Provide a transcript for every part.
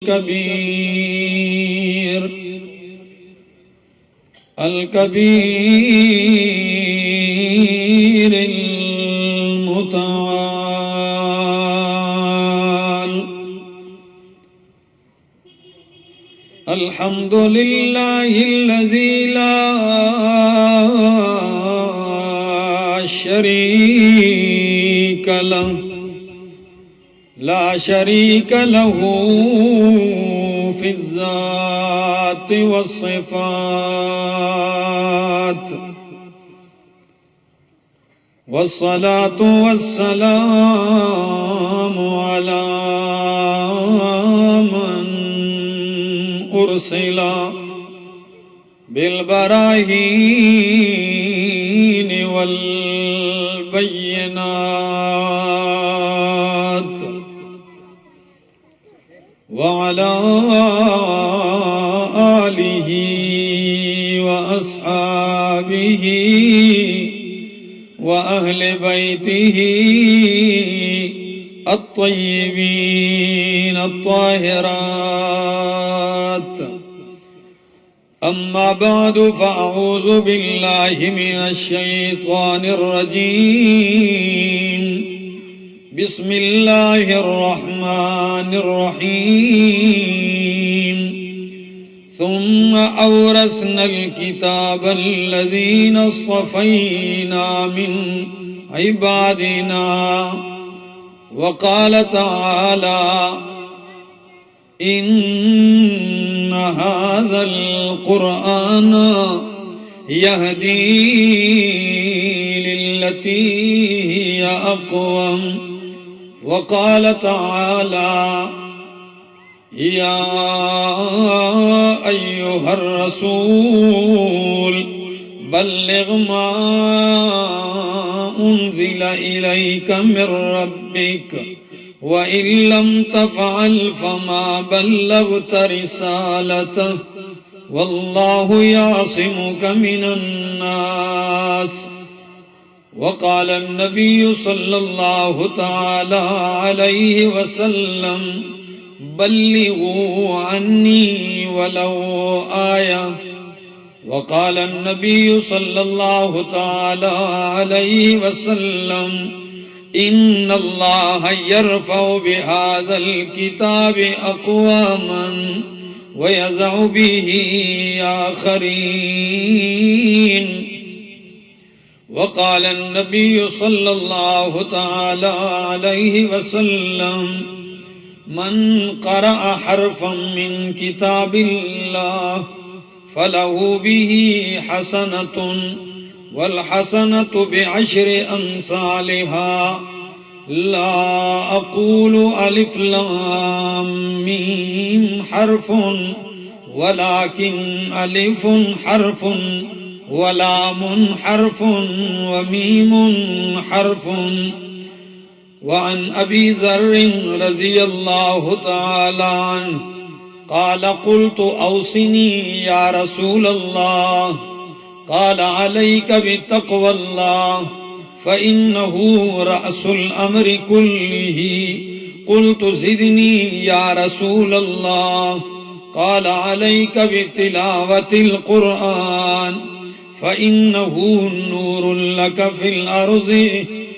कबीर अल कबीर अल मुतआल अल्हम्दुलिल्लाहिल्लज़ी ला शरीक लहु ला शरीक लहू फिज़्ज़ात वस्सिफ़ात वस्सलातु वस्सलामु अला मन उर्सिला बिल बराहीन वल बय्यिनात वअला आलिही व अस्हाबिही व अहले बैतिही अत्तय्यिबीन अत्ताहिरात अम्मा बादु फ़अऊज़ु बिल्लाहि मिनश शैतानिर रजीम बिस्मिल्लाहिर रहमानिर रहीम सुम्मा औरसनल किताबल्लज़ीना इस्तफ़ैना मिन इबादिना वक़ाल तआला इन्न हाज़ल क़ुरआन यहदी लिल्लती हिय अक़वम वक़ाल तआला या अय्युहर रसूल बल्लिग़ मा उन्ज़िला इलैका मिर रब्बिक व इल्लम तफ़अल फमा बल्लग़्त रिसालतह वल्लाहु यासिमुका मिनन नास वक़ाल अन्नबिय्यु सल्लल्लाहु तआला अलैहि वसल्लम बल्लिगू अन्नी वलौ आया वक़ाल अन्नबिय्यु सल्लल्लाहु तआला अलैहि वसल्लम इन्नल्लाह यरफ़उ बिहाज़ल किताबि अक़वामन व यज़अु बिही आख़रीन वक़ाल अन्नबिय्यु सल्लल्लाहु तआला अलैहि वसल्लम मन क़रअ हर्फ़न मिन किताबिल्लाह फलहु बिही हसनतुन वल हसनतु बिअश्रि अम्सालिहा ला अक़ूलु अलिफ लाम मीम हर्फ़ुन वलाकिन अलिफ़ुन हर्फ़ुन वलामुन हर्फ़ुन व मीमुन हर्फ़ुन वअन अबी ज़र्र रज़ियल्लाहु तआला अन्हु क़ाल क़ुल्तु औसिनी या रसूलल्लाह क़ाल अलैका बितक़वल्लाह फ़इन्नहु रअसुल अम्रि कुल्लिही क़ुल्तु ज़िदनी या रसूलल्लाह क़ाल अलैका बितिलावतिल क़ुरआन फ़इन्नहु नूरुल लका फ़िल अर्ज़ि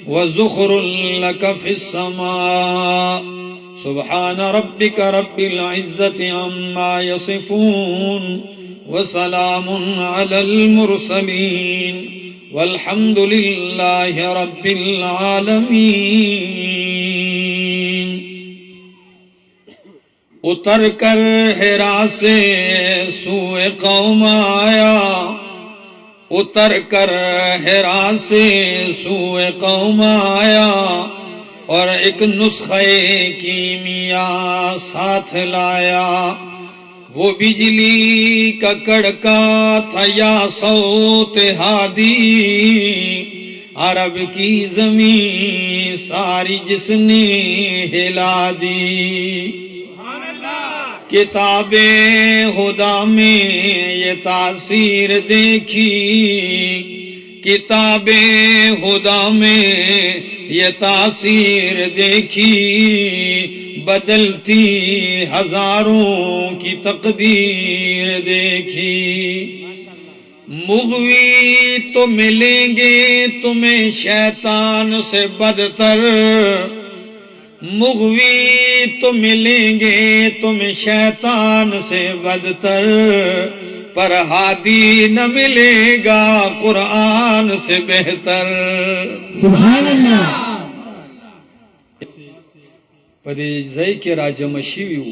व ज़ुख़रुल लका फ़िस समा सुब्हान रब्बिका रब्बिल इज़्ज़ति अम्मा यसिफ़ून व सलामुन अलल मुरसलीन वल्हम्दुलिल्लाहि रब्बिल आलमीन। उतर कर हिरा से सूए कौम आया उतर कर हिरा से सूए कौम आया और एक नुस्खे कीमिया साथ लाया वो बिजली का कड़का था या सौत हादी अरब की ज़मीं सारी जिसने हिला दी। किताबे खुदा में ये तासीर देखी किताबे खुदा में ये तासीर देखी बदलती हजारों की तकदीर देखी। मुग़वी तो मिलेंगे तुम्हें शैतान से बदतर, मुग़वी तो मिलेंगे तुम्हें शैतान से बदतर, पर हादी न मिलेगा कुरान से बेहतर। सुभान अल्लाह। पदे ځای کې راجم شویو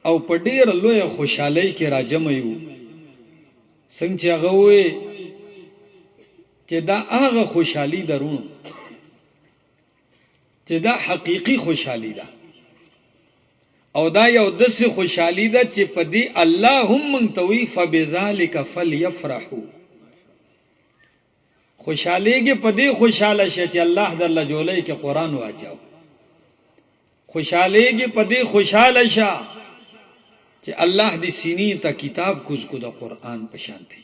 او په ډېر لوی خوشحالۍ کې راجم یو، څنګه چې هغه وې چې دا هغه خوشحالي درونو چې دا حقيقي خوشحالي ده او دا یو داسې خوشحالي ده چې په دې الله هم منتوي فبذلک فلیفرحوا. خوشحالي کې په دې خوشاله شه چې الله در لجولې کې قران واچاو، خوشحالي کې په دې خوشاله شه چې الله دې سینې ته کتاب کوز کو د قران په شان دی،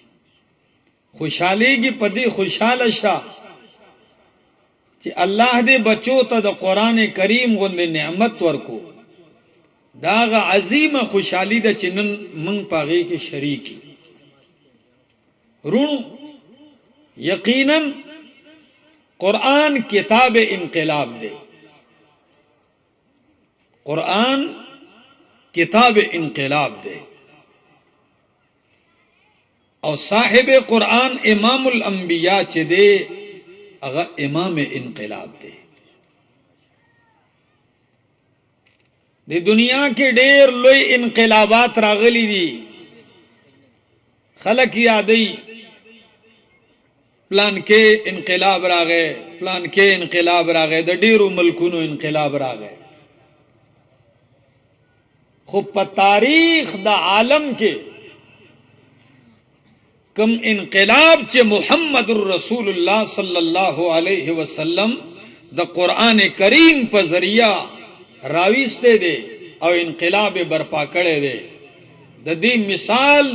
خوشحالي کې په دې خوشاله شه چې الله دې بچو ته د قران کریم غوندې نعمت ورکو. داغه عظیمه خوشحالي ده چې نن موږ پاغې کې شریکی. رونو یقینا قرآن کتاب انقلاب دے، قرآن کتاب انقلاب دے او صاحب قرآن امام الانبیاء چے دے اغا امام انقلاب دے. دی دنیا کے ډیر لوی انقلابات راغلی دی، خلق یادی پلان کې انقلاب راغے، پلان کې انقلاب راغے، د ډیرو ملکونو انقلاب راغے، خو په تاریخ د عالم کې کم انقلاب چې محمد رسول الله صلی الله علیه وسلم د قرآن کریم په ذریعہ راويسته دي او انقلاب برپا کړي دي، د دې مثال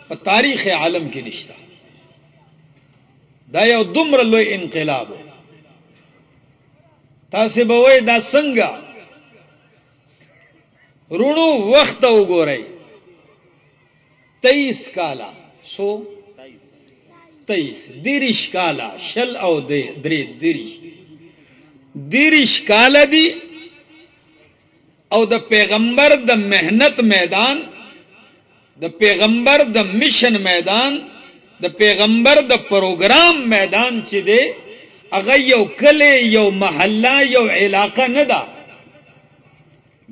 په تاریخ عالم کې نشته. دا یو دومره لوی انقلاب. تاسو به وای دا څنګه؟ رونو وخت وګورئ، 23 کاله سو 23 دیرش کاله شل او درې دیرش کاله دی او د پیغمبر د مهنت میدان، د پیغمبر د میشن میدان، د پیغمبر د پروګرام میدان چې دی هغه یو کله یو محله یو علاقه نه ده،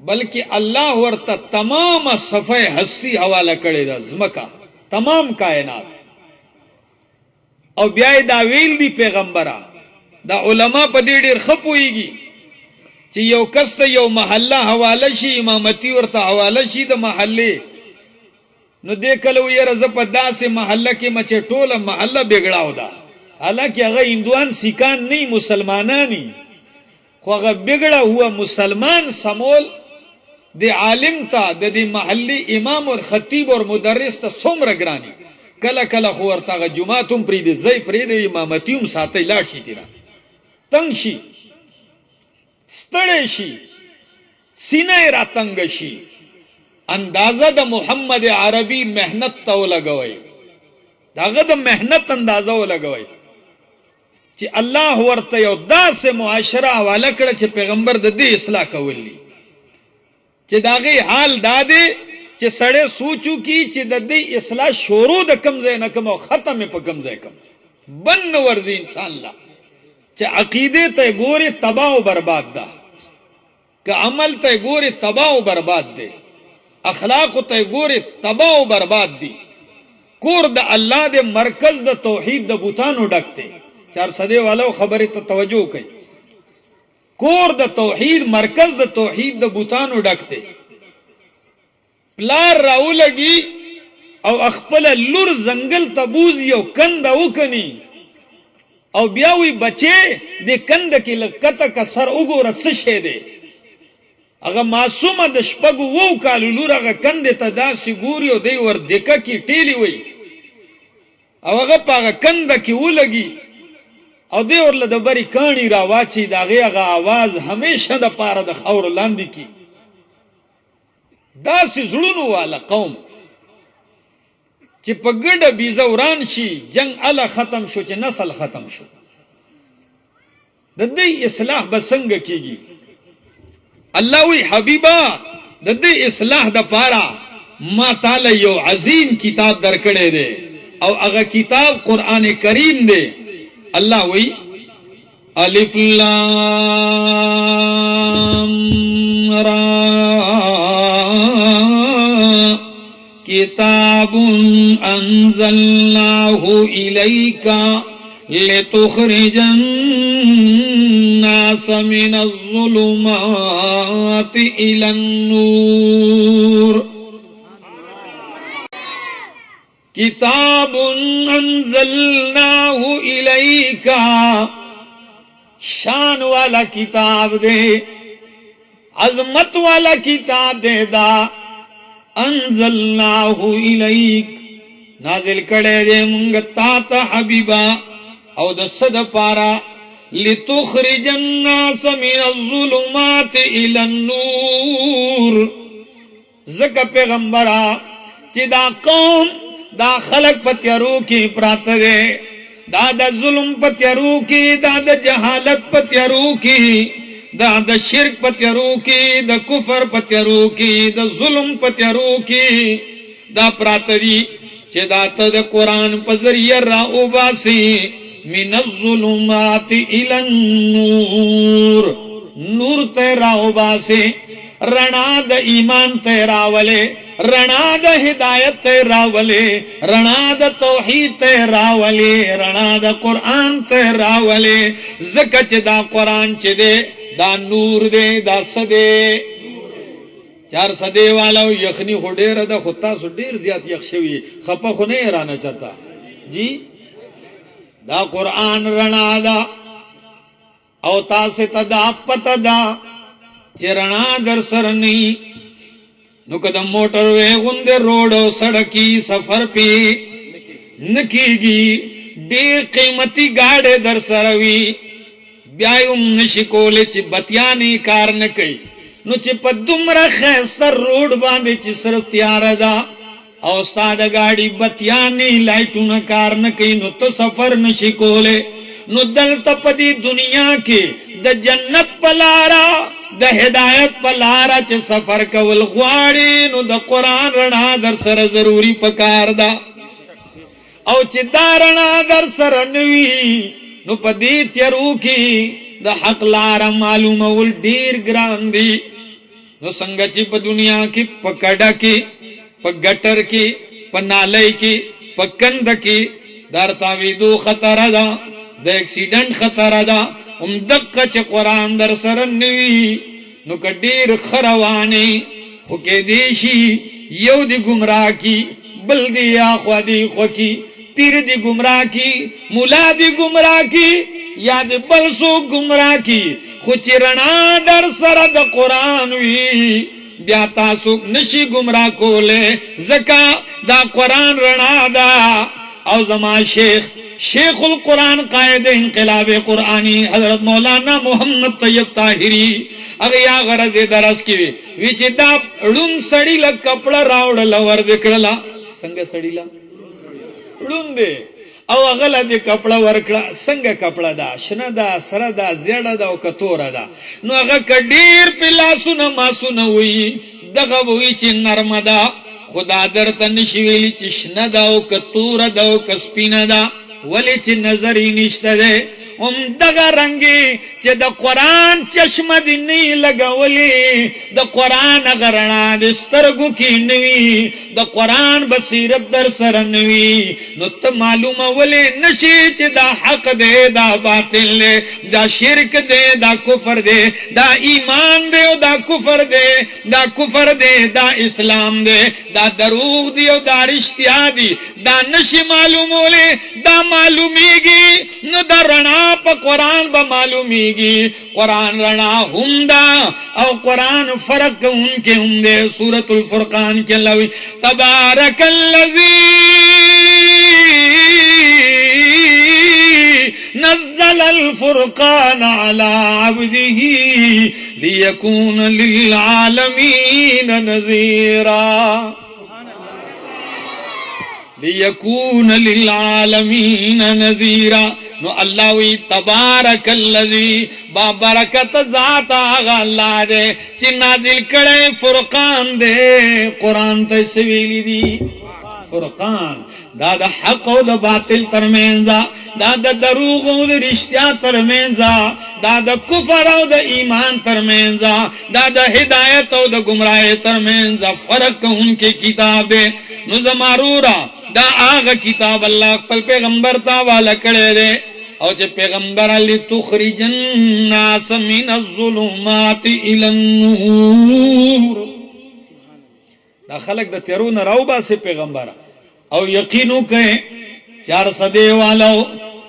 بلکہ اللہ ورطا تمام صفحہ ہستی حوالہ کڑے دا زمکا تمام کائنات. او بیائی دا ویل دی پیغمبرہ دا علماء پا دیر خپوئی گی چی یو کست یو محلہ حوالہ شی امامتی ورطا حوالہ شی دا محلے نو دیکھلو یہ رزا دا سے محلہ کے مچے ٹولا محلہ بگڑاو دا، حالانکہ اگر ہندوان سکان نہیں مسلمانانی خو اگر بگڑا ہوا مسلمان سمول دی عالم تا دی محلی امام اور خطیب اور مدرس تا سومر گرانی کلا کلا خورتا غا جماعتم پرید زی پرید امامتیم ساتی لار شی تیرا تنگ شی ستڑے شی سینہ را تنگ شی اندازہ دا محمد عربی محنت تاو لگوئی دا غد محنت اندازہ لگوئی چی اللہ ورطا یو دا سے معاشرہ حوالا کڑا چی پیغمبر دا دی اصلاح کولی چی داغی حال دادے چی سڑے سوچو کی چی دا دی اصلاح شورو دا کم زی نکم و ختم پا کم زی کم بن ورزی انسان لا چی عقیدے تا گوری تباہ و برباد دا کہ عمل تا گوری تباہ و برباد دے اخلاق تا گوری تباہ و برباد دی کور دا اللہ دے مرکز دا توحید دا بوتانو ڈکتے چار صدے والا خبری تا توجہ کئی کور دا توحید مرکز دا توحید دا بوتانو ڈکتے پلار راو لگی او اخپل لور زنگل تبوزی او کند او کنی او بیاوی بچے دے کند کی لکتا کا سر اگو رتسشے دے اگا معصوم دا شپگو وو کالو لور اگا کند تا دا سی گوری او دے ور دکا کی ٹیلی وی او اگا پا اگا کند کی او لگی او دی ورله د بری کانی را واچي داغه هغه आवाज همیشه د پاره د خور لاندې کی داسې زړونو والا قوم چې په ګډه بیزوران شي جنگ اله ختم شو چې نسل ختم شو د دې اصلاح بسنګ کیږي الله وی حبیبا د دې اصلاح د پاره ما تعالی یو عظیم کتاب درکړې ده او هغه کتاب قران کریم ده الله وی الف لام را کتاب انزلناه الیک لتخرج الناس من الظلمات الى النور کتاب انزلناه الیک شان والا کتاب دے عظمت والا کتاب دے دا انزلناه الیک نازل کړه دې مونږ تا ته حبیبا او د صد پارا لتخرج الناس من الظلمات الى النور زکه پیغمبرا چې دا قوم دا خلق پتیارو کې پراته دي دا د ظلم پتیارو کې دا د جهالت پتیارو کې دا د شرک پتیارو کې د کفر پتیارو کې د ظلم پتیارو کې دا پراته دي چې دا ته د قران په ذریعہ را وباسي من الظلمات الى النور نور ته را وباسي رڼا د ایمان ته راولې رڼا د هدایت ته راولې رڼا د توحید ته راولې رڼا د قران ته راولې زکه چې دا قران چې دی دا نور دی دا سده 4 سده والو یخنی خو ډیره ده خو تاسو ډیر زیات یخ شوی خپه خو نه رانه چرتا جی دا قران رڼا ده او تاسو ته دا پته ده چې رڼا در سره نه نو کدم موټر وې غوند روډ او سړکی سفر پی نکیږي ډیر قیمتي گاډي در سره وی بیایم نشی کولې چې بتیانی کار نه کوي نو چې په دومره خسته روډ باندې چې صرف تیار ده او استاد گاډي بتیانی لایټونه کار نه کوي نو ته سفر نشی کولې نو دلته په دې دنیا کې د جنت پلارا د هدایت پلارا چې سفر کول غواړي نو د قران رڼا در سره ضروری پکار ده او چې دا رڼا در سره نوي نو په دې تیرو کې د حق لار معلومه ول ډیر ګران دي نو څنګه چې په دنیا کې پکړه کې په ګټر کې په نالۍ کې په کند کې درتاوی دو خطر ده د اکسیډنٹ خطر ده دقه چې قران در سره نوي نو کډیر خروانی خو کې دیشي یو دی گمراه کی بل دی اخوا دی خو کی پیر دی گمراه کی مولا دی گمراه کی یا دی بل سو گمراه کی خو چې رڼا در سره د قران وی بیا تاسو نشي گمراه کوله زکا دا قران رڼا دا او زما شیخ القرآن قائد انقلاب قرآنی حضرت مولانا محمد طیب طاہری اگر یا غرض درس کی وی چې دا ړون سړی له کپڑا راوړل ور دکړه څنګه سړی لا ړون دی او هغه د کپڑا ورکړه څنګه کپڑا دا شنه دا سره دا زیړه دا او کتوره دا نو هغه کډیر پلاسونه ماسونه وی دغه وی چې نرمدا خدا درته نشي ویلی چې شنه دا او کتوره دا او کسپینه دا ولی چې نظر نشته ده دغه رنگي چې د قران چشمه دی نه لګولې د قران غرنا د سترګو کې نوي د قران بصیرت در سره نوي نو ته معلومه ولې نشي چې دا حق دی دا باطل دی دا شرک دی دا کفر دی دا ایمان دی او دا کفر دی دا کفر دی دا اسلام دی دا دروغ دی او دا رښتیا دی دا نشي معلومولې دا معلومیږي نو دا رڼا په قران به معلومیږي قران رڼا هم دا او قران فرق کوونکې هم دی سورۃ الفرقان کې لوي تبارک الذی नज़्ज़ल अल-फुरक़ान अला अब्दिही लियकून लिल्आलमीन नज़ीरा, लियकून लिल्आलमीन नज़ीरा। नो अल्लाह वी तबारकल्लज़ी बाबरकत ज़ात आगा अल्लाह दे ची नाजिल करे फुरकान दे। कुरान तो सवेली दी फुरकान दादा हक और बातिल तरमेंजा, दादा दरूग और रिश्ता तरमेंजा, दादा कुफर और ईमान तरमेंजा, दादा हिदायत और गुमराह तरमेंजा फर्क उनके किताब दे। नु ज़मारूरा दा आग किताब अल्लाह पल पैगंबर ता वाला करे दे और जे पैगंबर अली तुखरिजन नास मिनज़्ज़ुलुमाति इलन-नूर, दा खलक द तेरू न राउबा से पैगंबर और यकीनू कहे चार सदे वाला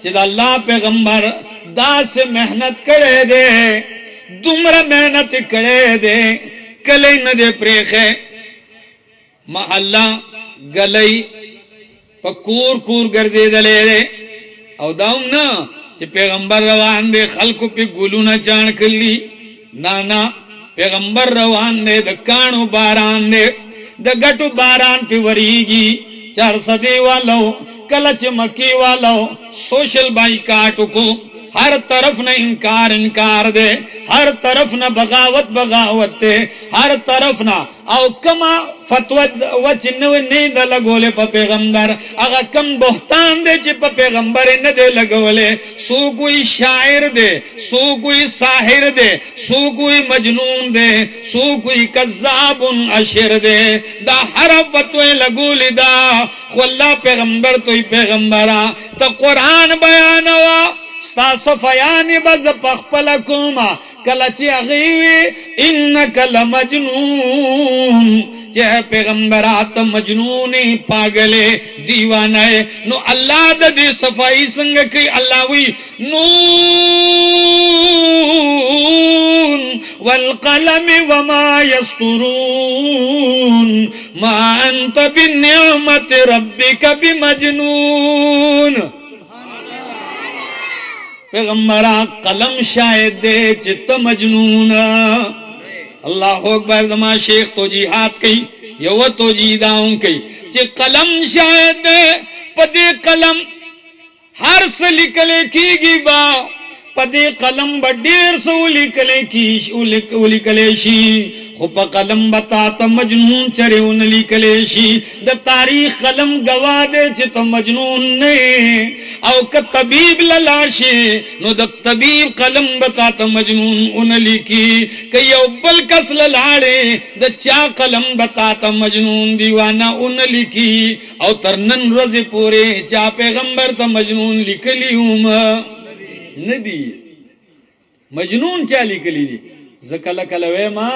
जे अल्लाह पैगंबर दा से मेहनत करे दे, दुमरा मेहनत करे दे कले न दे प्रेखे मा अल्लाह गलई पकूर कूर गर्जे दले दे और दाम ना जे पैगंबर रवान दे खल्कु पे गुलू न चाण कली नाना पैगंबर रवान दे द काणु बारान दे द गटु बारान पे वरीगी। चार सदे वालो कलच मकी वालो सोशल बाइकाट को हर तरफ न इनकार इनकार दे, हर तरफ न बगावत बगावत दे, हर तरफ न औ कमा फतवा व चिन्ह नहीं द लगोले प पैगंबर अगर कम बहतान दे च प पैगंबर न दे लगोले। सो कोई शायर दे, सो कोई साहिर दे, सो कोई मजनून दे, सो कोई कज़्ज़ाबुन अशिर दे, दा हर फतवे लगोले दा खुल्ला पैगंबर तो ही पैगंबरा तो कुरान बयानवा स्ता सफयानी बज पखपलकुमा कलची अगीवी इन्नक लमजनून, जे पैगंबरात मजनूनी पागले दीवाना है। नो अल्लाह दे सफाई संग की अल्लाह वी नून वल कलम वमा यस्तुरून मा अंत बिनिअमत रब्बिक बिमजनून। पैगंबरा कलम शायद दे चित्त मजनून। अल्लाह अकबर जमा शेख तो जिहाद कई यव तो जीदाऊं कई चे कलम शायद दे पदे कलम हर से लिखले की गिबा पदे कलम बडेर से लिखले की लिखलेशी खुप कलम बता त मजनून चरे उन लिखलेशी द तारीख कलम गवा दे चे तो मजनून ने औ क तबीब ललाशी नो द तबीब कलम बता त मजनून उन लिखी कई अव्वल कस ललाड़े द चा कलम बता त मजनून दीवाना उन लिखी औ तरनन रोज पूरे चा पैगंबर त मजनून लिखली उम नदी मजनून चा लिखली दी जकल कलवे मा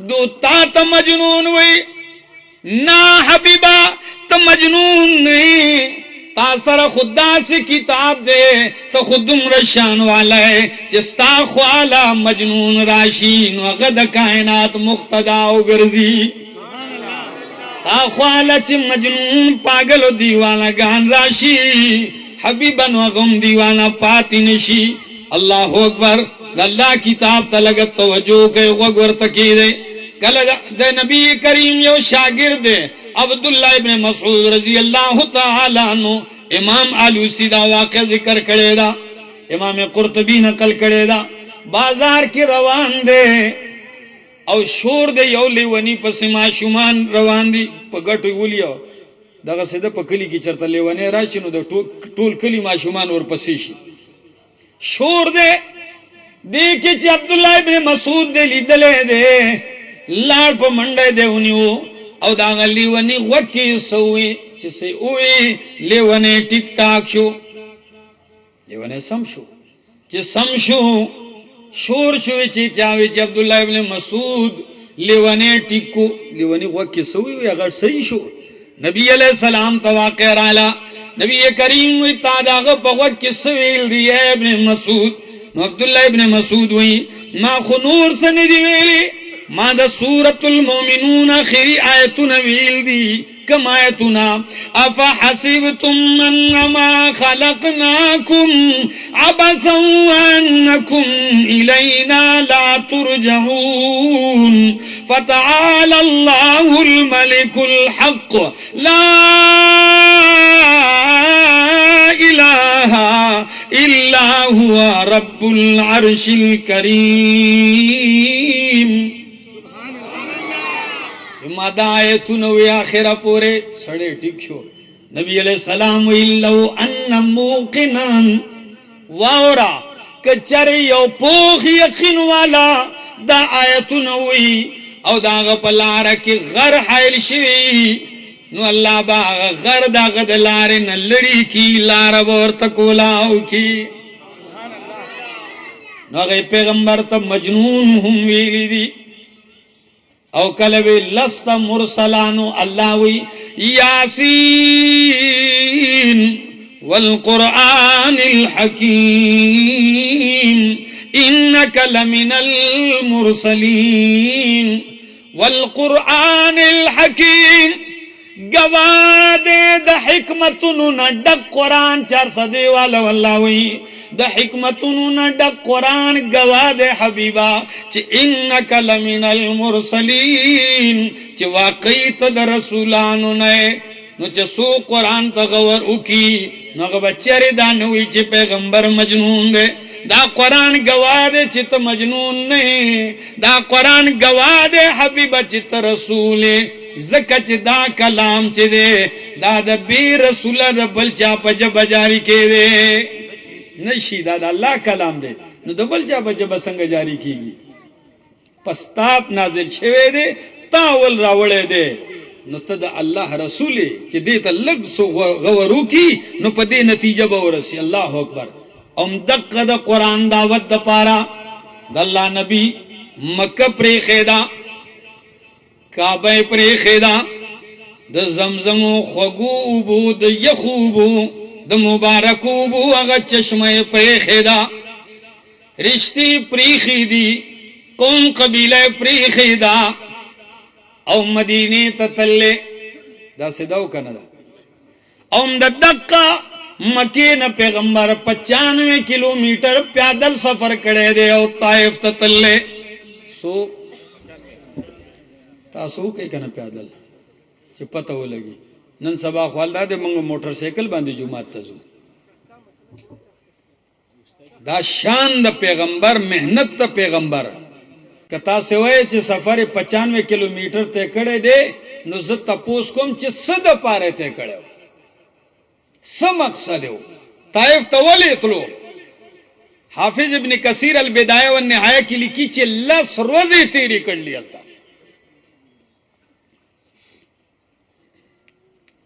दो ता त मजनून वही ना हबीबा त मजनून नहीं तासर खुदा से किताब दे तो खुदुम रशान वाला है जिस्ता ख्वाला मजनून राशी नगद कायनात मुक्तदा गर्जी स्ता ख्वाला च मजनून पागल दीवाना गान राशी हबीबन वगम दीवाना पाती नशी। अल्लाह अकबर अल्लाह किताब तलगत तवज्जो के वगर तकीरे कल दे नबी करीम यो शागिर्द अब्दुल्लाह इब्न मसऊद रजी अल्लाह तआला अन्हु इमाम आलूसी दा वाक़या जिक्र करेदा, इमाम कुर्तबी नकल करेदा। बाजार की रवान दे और शोर दे यो लेवनी पसिमा शुमान रवान दी पगट बोलियो दगा से द पकली की चरता लेवने राशिनो द टोल कली मा शुमान और पसीशी शोर दे देखे च अब्दुल्लाह इब्न मसूद दे लिदले दे लाड़ प मंडे दे उनियो औ दागा लेवनी वकी सोई से उए लेवने टिक टाक शो लेवने समशो जे समशो शोर शो चे चावे चे अब्दुल्लाह इब्न मसूद लेवने टिको लेवने वकी सोई अगर सही शो नबी अलैहि सलाम तवाक़े राला नबी करीम वी तादाग पवक किसवेल दिए इब्न मसूद नो अब्दुल्लाह इब्न मसूद वी मा खुनूर से निदी वेली मा द सूरतुल मोमिनून आखिरी आयतुन वेल दी कमायतुना अफहसिबतुम अन्नमा खलकनाकुम अबसन व अन्नकुम इलैना ला तुरजऊन फतआला अल्लाहुल मलिकुल हक ला इलाहा इल्ला हुवा रब्बुल अर्शिल करीम। मदायतुन वे आखिरा पोरे सड़े ठीक छो नबी अलैहि सलाम इल्लौ अन्न मुकिनन वावरा कचरे यो पोख यकीन वाला दा आयतुन वी औ दाग पलार की घर हाइल शिवी नु अल्लाह बा घर दा गद लारे न लड़ी की लार बोर तकोलाओ की नु गए पैगंबर त मजनून हम वेली दी औ कलवे लस्त मुरसलानु अल्लाह वी यासीन वल कुरआनिल हकीम इन्नका लमिनल मुरसलीन वल कुरआनिल हकीम गवादे द हिकमतुनु न डक कुरान 400 वाला अल्लाह वी द हिकमतुनु न डक कुरान गवादे हबीबा च इन्नका लमिनल मुरसलीन च वाकई त द रसूलानु ने नु च सो कुरान त गवर उकी न ग बच्चे दान हुई च पैगंबर मजनून दे दा कुरान गवादे च त मजनून ने दा कुरान गवादे हबीबा च त रसूले ज़कत दा कलाम च दे दा द बी रसूल द बलचा पज बजारी के दे नशी दा अल्लाह कलाम दे न द बलचा पज बसंग जारी कीगी पस्ताप नाजिल छवे दे तावल रावले दे न तद अल्लाह रसूले च दे त लग सो गवरू की न पदे नतीजा बवरसी अल्लाह अकबर अम दक द कुरान दावत द पारा the Allah Nabi Mecca pray खेदा काबे परे खेदा द जमजमो खगूबू द यखूबू द मुबारकूबू अगा चश्मे परे खेदा रिश्ती प्री खीदी कौन कबीले प्री खेदा औ मदीने ततल्ले दा सिदाव कनदा औम द दक्का मक्के न पैगंबर 95 किलोमीटर पैदल सफर करे दे औ ताइफ ततल्ले सो तासो के कना पैदल च पता हो लगी नन सबा ख्वालदा दे मंग मोटरसाइकिल बांधी जुमात तजू दा शान द पैगंबर मेहनत द पैगंबर कता से होए च सफर 95 किलोमीटर ते कड़े दे नु ज तपोस कोम च सद पारे ते कड़े स मकसद हो ताइफ तवली तलो हाफिज इब्न कसीर अल बिदाया व निहाया की लिखी च 10 रोजे तेरी कर लिया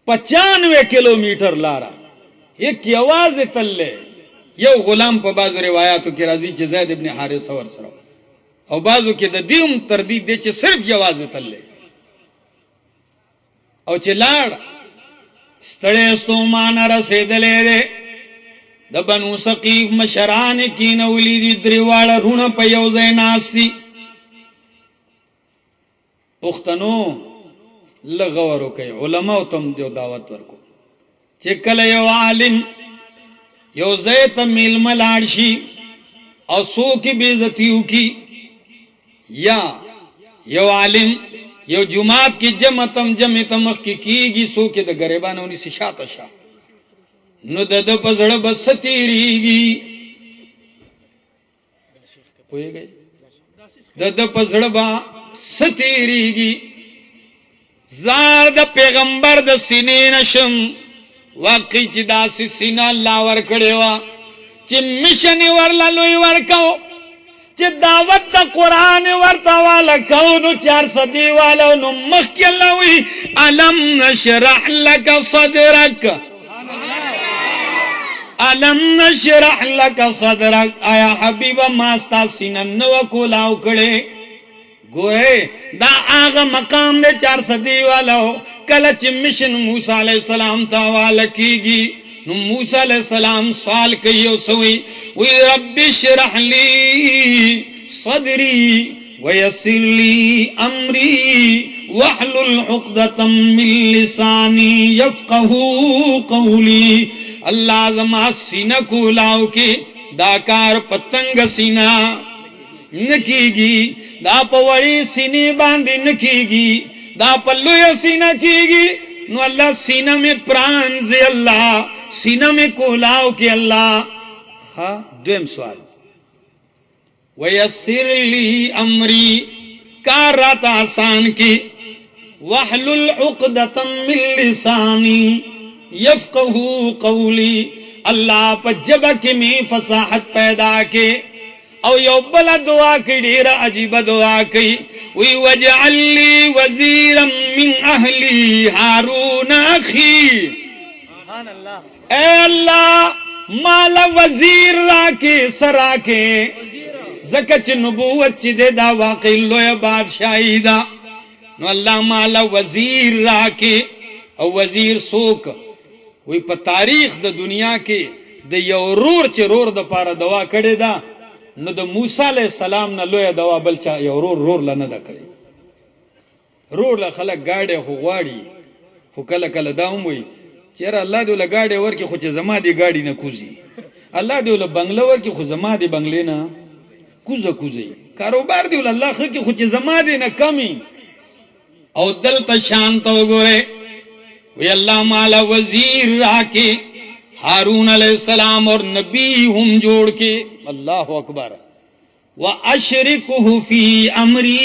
95 किलोमीटर लारा एक आवाज तल्ले यो गुलाम पर बाजू रिवायातों की राजी च ज़ैद इब्न हारिस और सरो और बाजू के दीम तरदीद दे च सिर्फ आवाज तल्ले और च लाड़ स्तड़े स्तो माना रसेदले दे द बनु सकीफ मशरान की नवली दी द्रिवाड़ ऋण पयोजे नास्ती पुख्तनो लगवरो के उलमा तुम जो दावत वर्को चिकल यो आलिम यो ज़ैत मिल मलाड़शी और सो की बेइज्जतियों की या यो आलिम यो जुमात की जमतम जमितम की सो के द गरेबानो नि सिशातशा नु दद पजड़ बस तीरीगी कोई गई दद पजड़ बा सतीरीगी जार द पैगंबर द सीने नशम वाकई चिदासी सीना लावर कड़ेवा च मिशन वरला लोई वरकाओ च दावत द कुरान वर्ता वाला कौनु 400 वाला नु मक्केला हुई अलम नशरह लक सदरक अलम नशरह लक सदरक आया हबीबा मास्ता सीना नव कोलाव कड़े गोरे दा आगा मकाम दे 400 वाला हो कलच मिशन मूसा अलैहिस्सलाम ता वाला कीगी नु मूसा अलैहिस्सलाम सवाल कयो सोई व रब्बि शरह ली सदरी व यस्सिर ली अमरी वहलुल उक़दतम मिन लिसानी यफ़क़हू क़ौली। अल्लाह ज़मा सीना कोलाओ के दाकार पतंग सीना नकीगी दा पवड़ी सीने बांधी नकीगी दा पल्लू या सीना कीगी नो अल्लाह सीना में प्राण से अल्लाह सीना में कोलाओ के अल्लाह। हाँ द्वेम सवाल वयस्सिर ली अमरी का रात आसान की वहलुल उक़दतम मिन लिसानी यफ़क़हू क़ौली। अल्लाह पर जबक में फसाहत पैदा के और यो बला दुआ की ढेरा अजीब दुआ की वही वजअल ली वज़ीरम मिन अहली हारून अखी। सुभान अल्लाह। ए अल्लाह माला वजीर राके सराके ज़कच नबूवत चिदे दा वाक़ई लोया बादशाही दा नो अल्लाह माला वजीर राके और वजीर सोक वही पर तारीख द दुनिया के द यौरूर चिरोर द पारा दवा करे दा न द मूसा अलैहि सलाम न लोया दवा बलचा यौरूर रोर ला न दा करे रोर ला खलक गाड़े हो वाड़ी हो कल कल दाऊं वही चेरा अल्लाह दे गाड़े वर की खुच जमा दी गाड़ी न कुजी अल्लाह दे बंगला वर की खुच जमा दी बंगले ना कुज कुजे कारोबार दे अल्लाह ख की खुच जमा दे न कमी और दल त शांत हो गोरे वे अल्लाह माला वजीर राके हारून अलैहिस्सलाम और नबी हम जोड़ के अल्लाह अकबर व अशरिकहु फी अमरी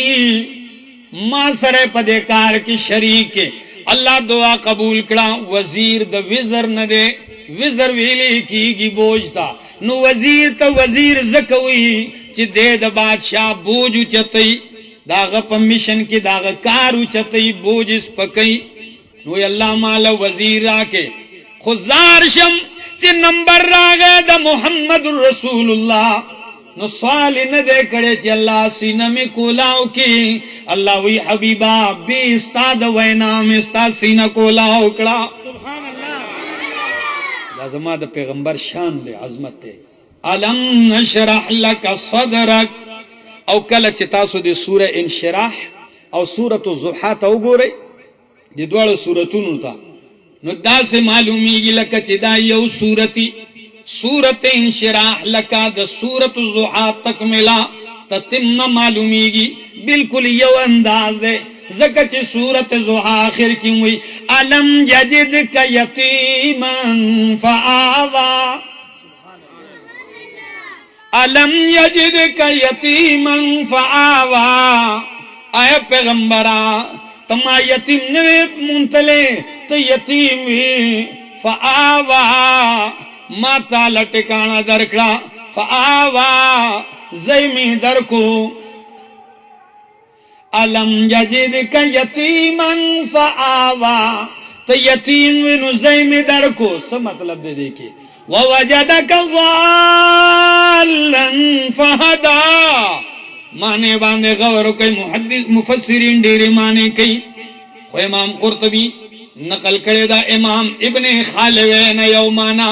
मां सरे पदेकार की शरीक के अल्लाह दुआ कबूल करा वजीर द विजर न दे विजर वेली की बोझ था नु वजीर तो वजीर जकवी च दे द बादशाह बोझ उचतई दाग परमिशन के दाग कार उचतई बोझ इस पकई नो अल्लाह माला वजीर आके खुजार शम च नंबर रागे द मुहम्मदुर रसूलुल्लाह नो सवाल न दे करे च अल्लाह सीना में कोलाओ की अल्लाह वही हबीबा बे इस्ताद व नाम इस्ता सीना कोलाओ कड़ा। सुभान अल्लाह। लाजमा द पैगंबर शान दे अजमत दे अलम नशरह लक सदरक औ कल चितासु दे सूरह इंशिराह और सूरत ज़ुहा तो गोरे ये द्वार सूरतुन था नुदा से मालूमी गिलक चिदा यौ सूरती सूरत इंशिराह लका द सूरत ज़ुहा तक मिला ततिम मालूमी गी बिल्कुल यौ अंदाज है ज़कच सूरत ज़ुहा आखिर की हुई अलम यजिद का यतीमन फ़आवा अलम यजिद का यतीमन फ़आवा। आए पैगंबरा तमा यतीम ने मुंतले तो यतीम फ़आवा माता लटकाना दरकड़ा फ़आवा ज़मीन दर को अलम यजिद का यतीमन फ़आवा तो यतीम नु ज़मीन दर को सब मतलब दे देखिए ववजदक ज़ाल्लन फ़हदा माने बांधे गौर कई मुहद्दिस मुफस्सिरीन डेरे माने कई खो इमाम कुर्तबी नकल करे दा इमाम इब्ने खालिवैन यौ माना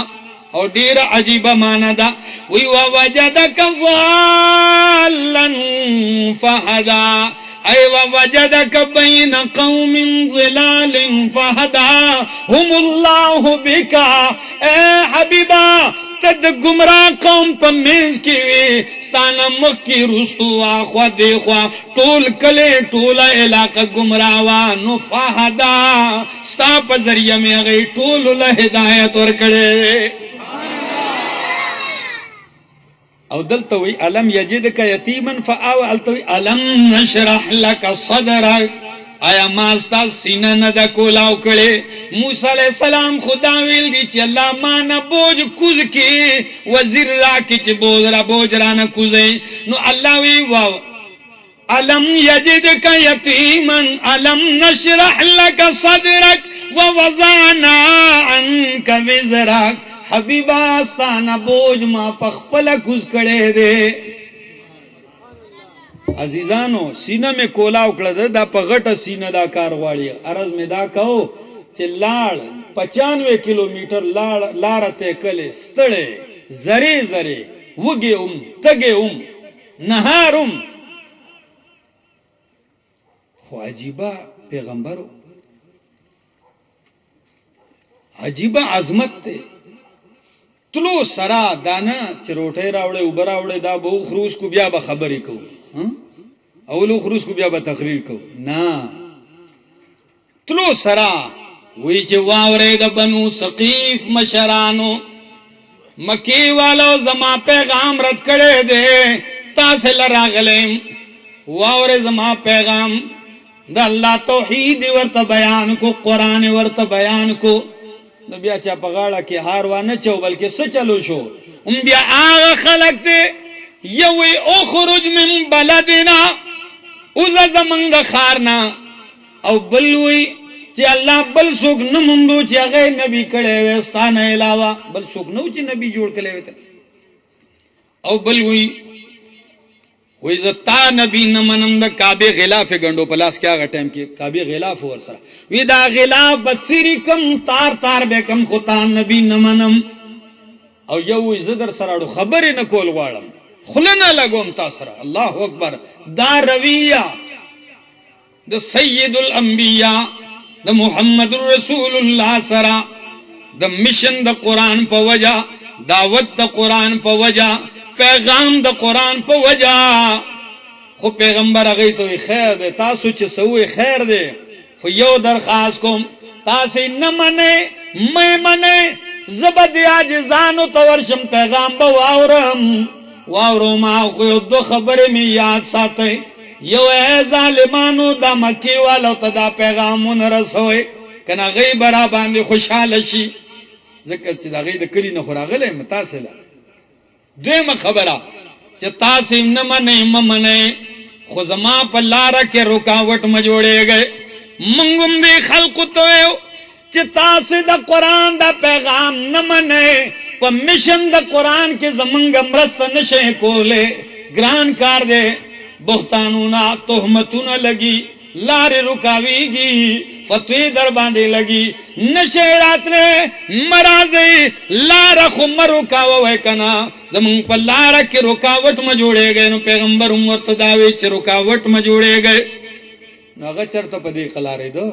और डेर अजीब माना दा वही ववजदक ज़ाल्लन फ़हदा ऐ ववजदक बैन कौमिन ज़िलालिन फ़हदा हुमुल्लाहु बिका। ए हबीबा तद गुमराह कौम पर मेज की वे स्ताना मुख की रुस्तु आख्वा देखवा टोल कले टोला इलाका गुमरावा नुफाहदा स्ता पर जरिया में गई टोल हिदायत और करे अवदल तो वही अलम यजिद का यतीमन फ़आवा अलतो अलम नशरह लक सदरक आया मास्ता सीना नदा कोलाव करे मूसा अलैहि सलाम खुदा वेल दी च अल्लाह माना बोझ कुज के वजीर राके च बोझरा बोझरा न कुजे नो अल्लाह वी वाव अलम यजिद का यतीमन अलम नशरह लक सदरक व वज़ाना अनका विज़रक हबीबा स्ताना बोझ मा पखपला कुज करे दे। अजीजानो सीना में कोला उकड़ा दा पगट सीना दा कारवाड़ी अरज में दा कहो चे लाड़ 95 किलोमीटर लारते कले स्तड़े जरे जरे वगे तगे नहार ख्वाजीबा پیغمبرو عجیب عظمت ته تلو سرا دانا چې روټي راوړې اوبر راوړې دا به خروج کو بیا به خبرې کو اولو خروج کو بیا به تقریر کو نه تلو سرا وی چې واورې د بنو ثقيف مشرانو مکی والو زما پیغام رد کړي دے تاسو لراغلم واورې زما پیغام د الله توحید ورته بیان کو قران ورته بیان کو نو بیا چا په غاړه کې هار وانه چو بلکې څه چلو شو هم بیا هغه خلق ته یوي او خروج من بلدنا او زمنګ خارنا او بلوي چې الله بل څوک نه مونږ چې هغه نبی کړي وستانه علاوه بل څوک نو چې نبی جوړ کړي وته او بلوي وې زتا نبی نه منم د کعبه غلاف غندو پلاس کیا غ ټیم کې کعبه غلاف ور سره وې دا غلاف بصری کم تار تار به کم خطا نبی نه منم او یو زدر سره خبرې نه کول غواړم خلنه لګوم تاسو سره الله اکبر دا رویه د سید الانبیاء د محمد رسول الله سره د مشن د قران په وجا دعوت د قران په وجا پیغام د قران په وجا خو پیغمبر هغه ته خیر ده تاسو چې سوې خیر ده خو یو درخواست کوم تاسو نه منئ مې منئ زبد عاجزانو تورشم پیغام به واورم ما خو دو خبره می یاد ساتئ یو ای ظالمانو دا مکی والو ته دا پیغامونه رسوي کنه غي برا باندې خوشاله شي ذکر چې دا غي د کلی نه خوراغله متاسله دیمه خبره چې تاسو نه منئ خو زما په لار کې رکاوټ م جوړېږي منګم دې خلق ته چې تاسو د قران دا پیغام نه منئ په مشن د قران کې زمونږ مرسته نشي کوله ګران کار دې بہتانونا تہمتونا لگی لار رکاویگی فتوی در باندے لگی نشیرات لے مرازی لار خم رکاوے کنا زمان پر لار کی رکاوٹ مجوڑے گئے نو پیغمبر امورت داوی چھ رکاوٹ مجوڑے گئے ناغا چرتا پا دیکھ لارے دو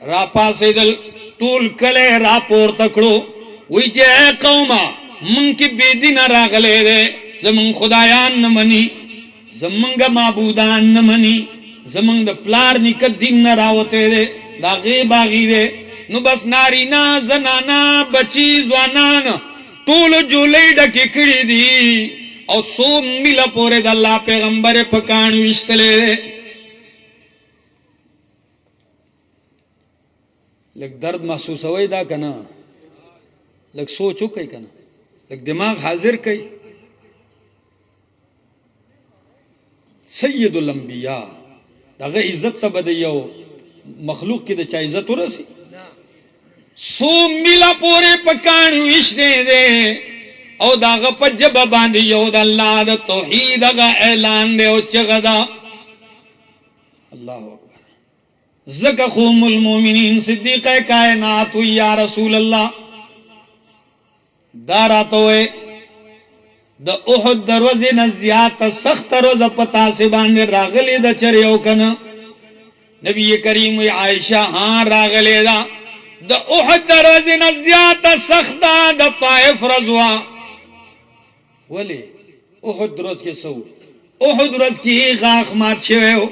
را پاسے دل طول کلے را پور تکڑو وی چھ اے قوما من کی بیدی نہ راغلے دے زمان خدایان نمانی زمنګ معبودان نه مني زمنګ د پلار نیک دین نه راوته دي دا غیب اغي دي نو بس نارینا زنانا بچی ځوانان ټول جولې ډکې کړې دي او سو مل پورې د الله پیغمبر په کان وشتلې لکه درد محسوسوي دا کنه لکه سوچو کوي کنه لکه دماغ حاضر کوي سید الانبیاء داغه عزت ته بده یو مخلوق کې د چا عزت ورسي سو ملا پورې پکان وشته دي او داغه په جب باندې یو د الله د توحید دغه اعلان دی او چغدا الله اکبر زکه قوم المؤمنین صدیق کائنات یا رسول الله داراتوي د احد دروازه نه زیات سخت روزه پتا سی باندې راغلی د چریو کنه نبی کریم عائشہ ہاں راغلی دا د احد دروازه نه زیات سخت د طائف رضوا ولی احد روز کې سو احد روز کې غاخ مات شوو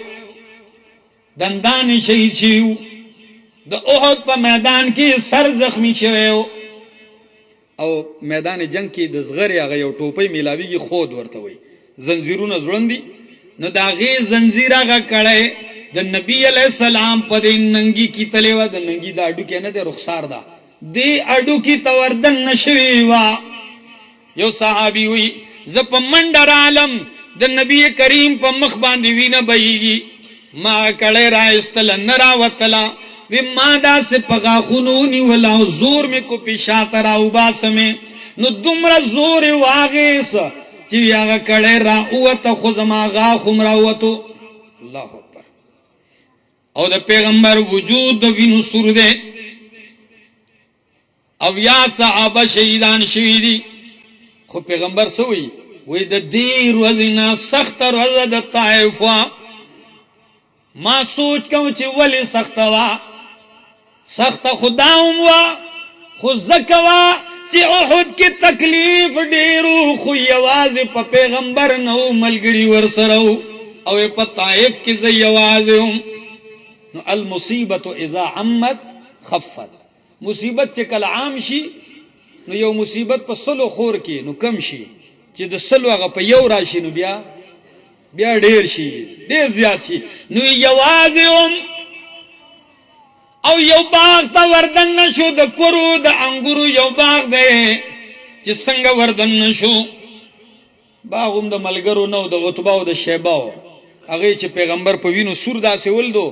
دندان شهید شو د احد په میدان کې سر زخمی شوو او میدان جنگ کې د زغری هغه یو ټوپۍ میلاویږي خود ورته وي زنجیرونه زړندي نو دا غي زنجیر هغه کړه د نبی علی السلام په ننګي کې تلوا د ننګي د اډو کې نه د رخسار دا دی اډو کې توردن نشوي وا یو صحابي وي ز په منډر عالم د نبی کریم په مخ باندې وینه بهيږي ما کړه را استل نرا وتلا وی مادا سے پغا خونونی ولا زور میں کو پیشا ترا وباس میں نو دمر زور واغیس چی هغه کړه را اوته خو زما غا خمرا وته الله اکبر او د پیغمبر وجود د وینو سور ده او یا صحابه شهیدان شهیدی خو پیغمبر سوی وی د دې ورځې نه سخت ورځ د طائف ما سوچ کوم چې ولی سخت وا سخت خداوم وا خو زکوا چې احد کې تکلیف ډیرو خو یوازې په پیغمبر نو ملګری ورسره او په طائف کې زه یوازې هم نو المصیبت اذا عمت خفت مصیبت چې کله عام شي نو یو مصیبت په سلو خور کې نو کم شي چې د سلو هغه په یو راشي نو بیا ډیر شي ډیر زیات شي نو یوازې هم او یو باغ ته وردن نشو د کورو د انګورو یو باغ دی چې څنګه وردن نشو باغ هم د ملګرو نو د عتبه او د شیبه هغه چې پیغمبر په وینو سور داسې ولدو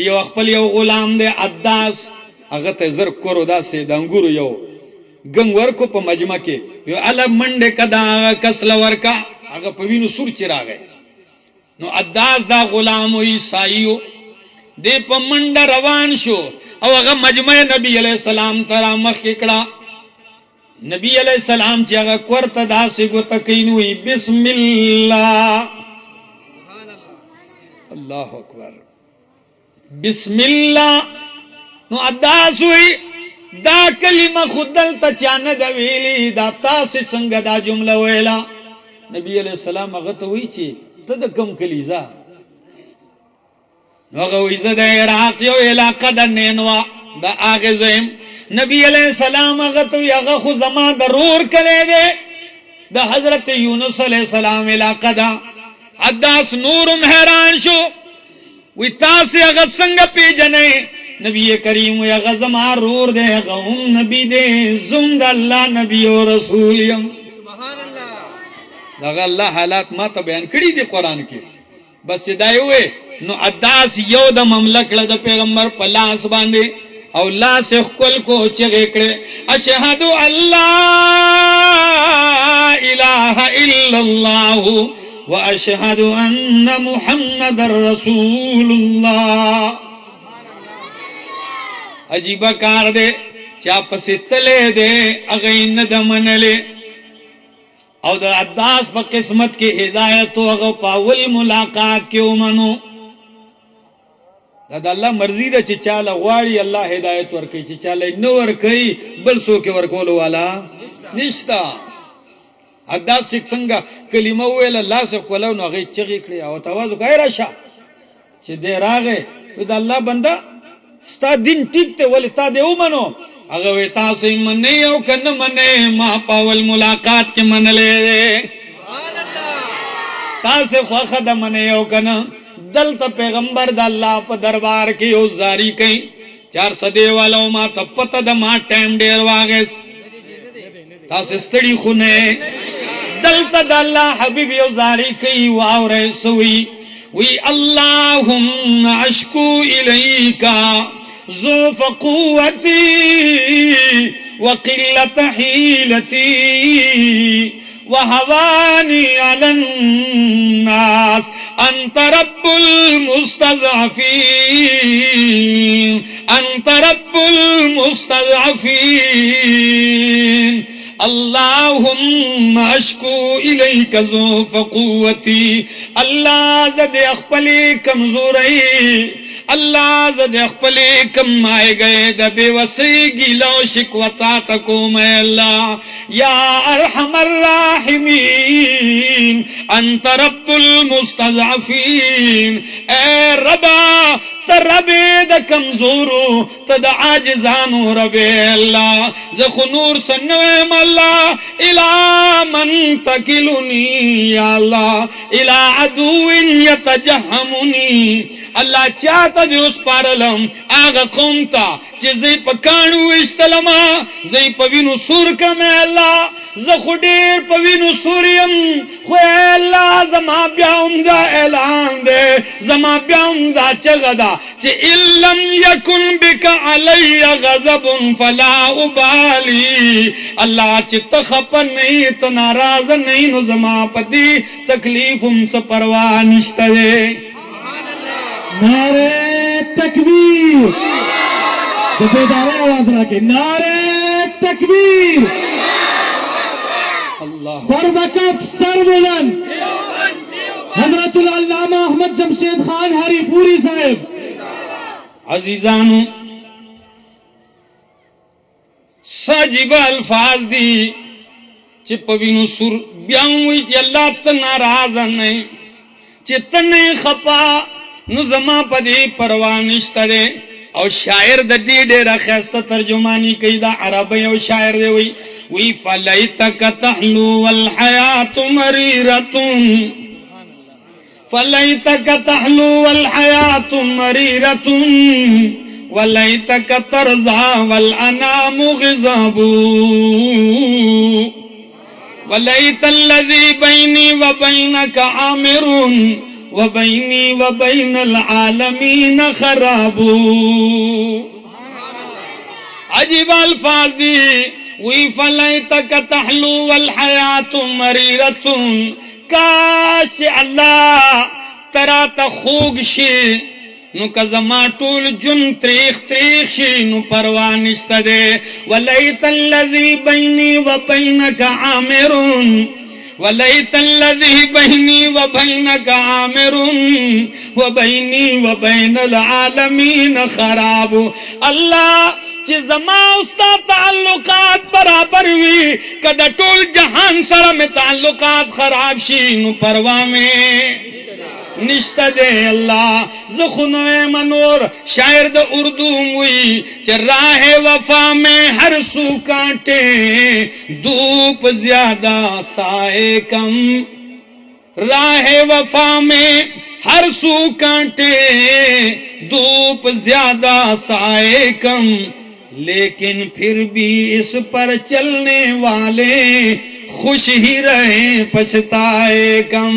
یو خپل یو غلام دی عداس هغه ته زر کورو داسې د انګورو یو ګنګ ورکو په مجمع کې یو الګ منډه کدا کسل ورکا هغه په وینو سور چراغه نو عداس دا غلام عیسایو دې په منډه روان شو او هغه مجمع نبی علیہ السلام ترا مخ کړه نبی علیہ السلام چې هغه ورته داسې ګوت کینوي بسم الله الله اکبر بسم الله نو عداس وی دا کلمه خودل ته چانه د ویلی دا تاسو څنګه دا جمله ویلا نبی علیہ السلام هغه ته وی چې ته د کم کلیزا هغه وی زه د عراق یو علاقه د نینوا د هغه زم نبی علیہ السلام هغه ته هغه خو زما ضرور کړي دي د حضرت یونس علیہ السلام علاقه دا عداس نورم حیران شو وی تاسو هغه څنګه پیژنئ نبی کریم هغه زما رور دی هغه هم نبی دی زم د الله نبی او رسول یم سبحان الله دا الله حالات ما ته بیان کړي دي قران کې بس دا یو نو عداس یو د مملک له د پیغمبر په لاس باندې او لاس خپل کو چې کړه اشهد الله اله الا الله واشهد ان محمد رسول الله عجیب کار دے چا پسیتلے دے اغین دمنلے او دا عداس پا قسمت کی ہدایت و اغا پاول ملاقات کی امنو دا اللہ مرضی دا چی چالا غواری اللہ ہدایت ورکی چی چالا نو ورکی بل سو کے ورکولو والا نشتا عداس چک سنگا کلمہ ویل اللہ سے قولو نو اغی چغی کری او توازو کئی راشا چی دیر آگے دا اللہ بندہ ستا دین ٹھیک تے ولی تا دے او منو اگر وی تاسو منی او کن منی ما پاول ملاقات کی من لے دے ستا سے خواخ دا منی او کن دلتا پیغمبر دا اللہ پا دربار کی او زاری کئی 4 صدی والاو ما تا پتا دا ما ٹیم دیر واغیس تا سے ستڑی خونے دلتا دا اللہ حبیبی او زاری کئی واو رسوی وی اللہم اشکو الیکا ضعف قوتی وقلت حیلتی وحوانی علی الناس انت رب المستضعفین انت رب المستضعفین اللہم اشکو الیک ضعف قوتی اللہ زد اخپلی کمزوری اللہ زد اخپلی کم آئے گئے دبی وسی گیلو شکوتا تکو میں اللہ یا ارحم الراحمین انت رب المستضعفین اے ربا ترب دا کمزورو تد عاجزانو رب اللہ زخنور سنویم اللہ الہ من تکلنی یا اللہ الہ عدو یتجہمنی اللہ چاہتا دے اس پارلم آغا قومتا چی زی پا کانو اشتلما زی پا وینو سور کم اے اللہ زخو دیر پا وینو سوریم خو اے اللہ زما بیاؤم دا اعلان دے زما بیاؤم دا چغدا چی اللم یکن بکا علی غضب فلا ابالی اللہ چی تخپن نہیں تناراض نہیں نو زما پا دی تکلیفم سپروانشتا دے نعرہ تکبیر تو بیدارہ آواز رکھے نعرہ تکبیر اللہ سر بکف سر بلند हजरतुल अल्लामा अहमद जमशेद खान हरीपुरी साहब। अजीजानु साजिब अल्फाज दी चिपविनु सुर ब्याऊं च अल्लाह त नाराज नहीं चितने खपा नु जमा पदी परवाह निश्ता दे और शायर दड्डी डेरा खैस्ता तर्जुमानी कई दा अरबी और शायर दे वही फलैतक तहलु वल हयात मरीरतुन फलैतक तहलु वल हयात मरीरतुन वलैतक तरजा वल अनाम गिज़ाबु वलैतल्लज़ी बैनी व बैनक आमिरुन व बैनी व बैनल आलमीन खराबु। अजीब अल्फाज दी वही फलैतक तहलु वल हयात मरीरतुन काश अल्लाह तरा तखूग शे नु कज़मा टूल जुन त्रीख त्रीख शी नु परवाह निश्ता दे वलैतल्लज़ी बैनी व बैनक आमिरुन वलैतल्लज़ी बैनी व बैनक आमिरुन व बैनी व बैनल आलमीन खराब। अल्लाह ची जमा उस्ता ताल्लुकात बराबर हुई कदा टूल जहान सर में ताल्लुकात खराब शी नु परवाह में निश्ता दे। अल्लाह ज़ुख़्नुए मनोर शायर द उर्दू हुई च राह वफा में हर सू कांटे धूप ज्यादा साए कम राह वफा में हर सू कांटे धूप ज्यादा साए कम लेकिन फिर भी इस पर चलने वाले खुश ही रहे पछताए कम।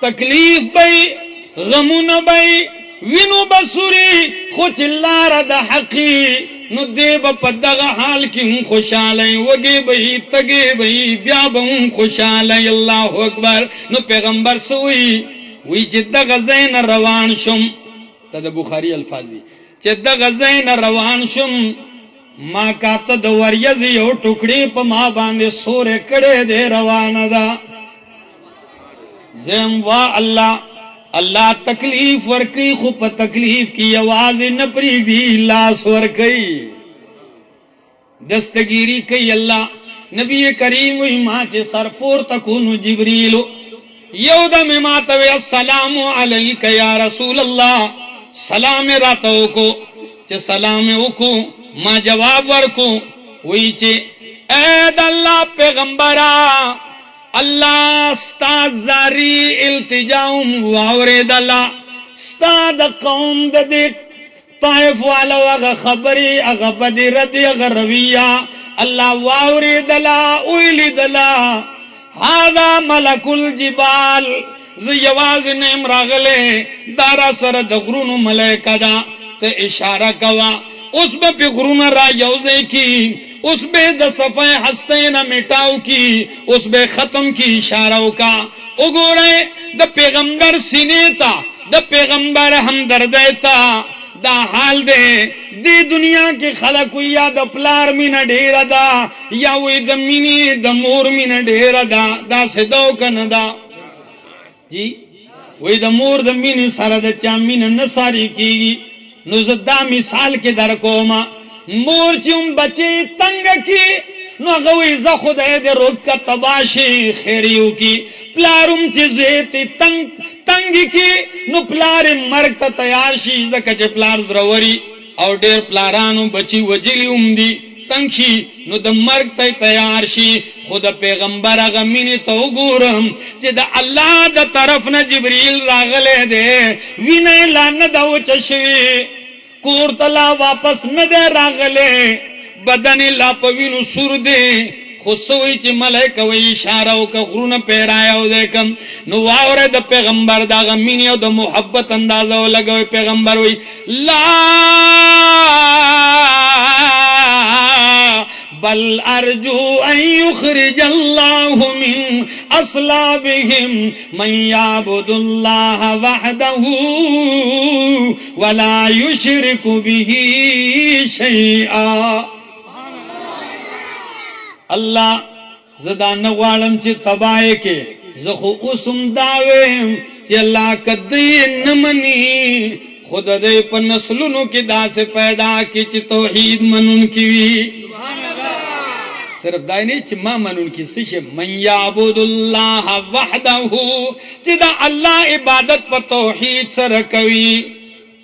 तकलीफ बई गमु न बई विनु बसुरी खुचिल्लार द हकी नु देब पदग हाल की हूँ खुशाल वगे बई तगे बई ब्या बहु खुशाल। अल्लाह अकबर नु पैगंबर सोई वही जिद्द गज़ैन रवान शुम तद बुखारी अल्फाजी जिद्द गज़ैन रवान शुम माँ का तद वरियज यो टुकड़ी प माँ बांधे सोरे कड़े दे रवान दा ज़ेम वाह अल्लाह अल्लाह तकलीफ वर्की खुप तकलीफ की आवाज न परी दी लाश वर्कई दस्तगीरी कई अल्लाह नबी करीम वही माँ चे सरपोर तकुनु जिब्रीलो यौदा में मातवे अस्सलामु अलैका या रसूल अल्लाह सलाम रातो को चे सलाम उको माँ जवाब वर्को वही चे ऐद अल्लाह पैगंबरा अल्लाह स्ताद जारी इल्तिजाउम वावरे दला स्ताद कौम दे ताइफ वाला वग खबरी अग बदिरदी अग रविया अल्लाह वावरे दला उइली दला हादा मलकुल जिबाल ज़यवाज नेम रागले दारा सर दगरुनु मलाइका दा ते इशारा कवा उस पे गुरुन रा यौजे की उस बे द सफ़े हस्ते न मिटाओ की उस बे खत्म की इशारों का उगोरे द पैगंबर सिनेता द पैगंबर हमदर्देता दा हाल दे दी दुनिया के खलक या द प्लार मिन ढेरा दा या वे द मिनी द मोर मिन ढेरा दा से दो कन दा जी वे द मोर द मिनी सारा द चामिन न सारी की नुज़दा मिसाल के दर कोमा मोर चुम बचे तंग की नो गवी ज़खुदे दे रोक का तबाशी खैरियों की प्लारुम चीज़ेती तंग की नो प्लारे मर्क ता तैयार शी ज़कचे प्लार ज़रवरी और डेर प्लारानो बची वजिली उम्दी तंगी नो द मर्क ता तैयार शी खुद पैगंबर अगमिनी तो गुरम चिद अल्लाह द तरफ न जिब्रील रागले दे विनय लान दाव चशवी कोरतला वापस न दे रागले बदनी ला पविनु सुर दे खुसोई च मलाइका व इशारा का गुरुन पेराया देखम नो वावरे द पैगंबर दा गमिनी द मोहब्बत अंदाजा लगे पैगंबर वही ला बल अर्जू अन युखरिजल्लाहु मिन अस्लाबिहिम मन याबुदुल्लाह वहदहू वला युशरिकु बिही शैआ। अल्लाह ज़दा नवालम चे तबाए के زخو اسم داویم چی اللہ کدی نمنی خود دے پر نسلونو کی دا سے پیدا کی چی توحید منن کی وی صرف دائی نہیں چی ما منن کی سشے من یعبد اللہ وحدہ چی دا اللہ عبادت پر توحید سرکوی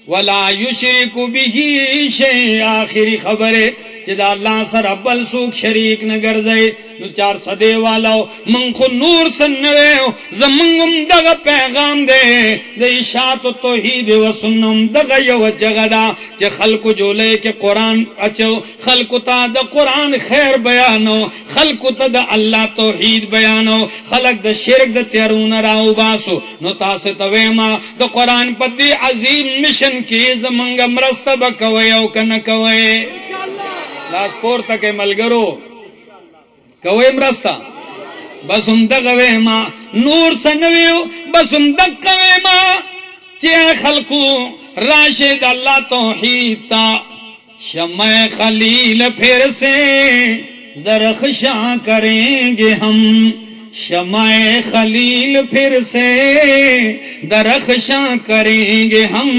ولا یشرک به شیء آخری خبر ہے چی دا اللہ سر بل سوک شریک نگر زے نو 4 صدے والاو من خو نور سنوے زمنگم دغ پیغام دے دا اشاعت و توحید و سنم دغ یو جگدا چی خلق جو لے کے قرآن اچو خلق تا دا قرآن خیر بیانو خلق تا دا اللہ توحید بیانو خلق دا شرک دا تیرون راو باسو نو تاسے تویما دا قرآن پا دی عظیم مشن کی زمنگم رست بکوئے او کنکوئے لاس پور تک ملگرو کوئے مرستا بس ہم دغوے ما نور سنویو بس ہم دقوے ما چے خلقو راشد اللہ توحید تا شمع خلیل پھر سے درخشاں کریں گے ہم شمع خلیل پھر سے درخشاں کریں گے ہم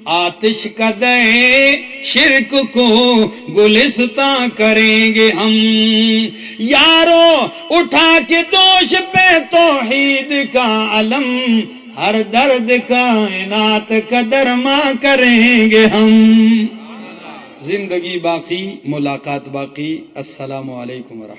آتش کا دے شرک کو گلستاں کریں گے ہم یارو اٹھا کے دوش پہ توحید کا علم ہر درد کائنات کا درما کریں گے ہم زندگی باقی ملاقات باقی السلام علیکم ورحمۃ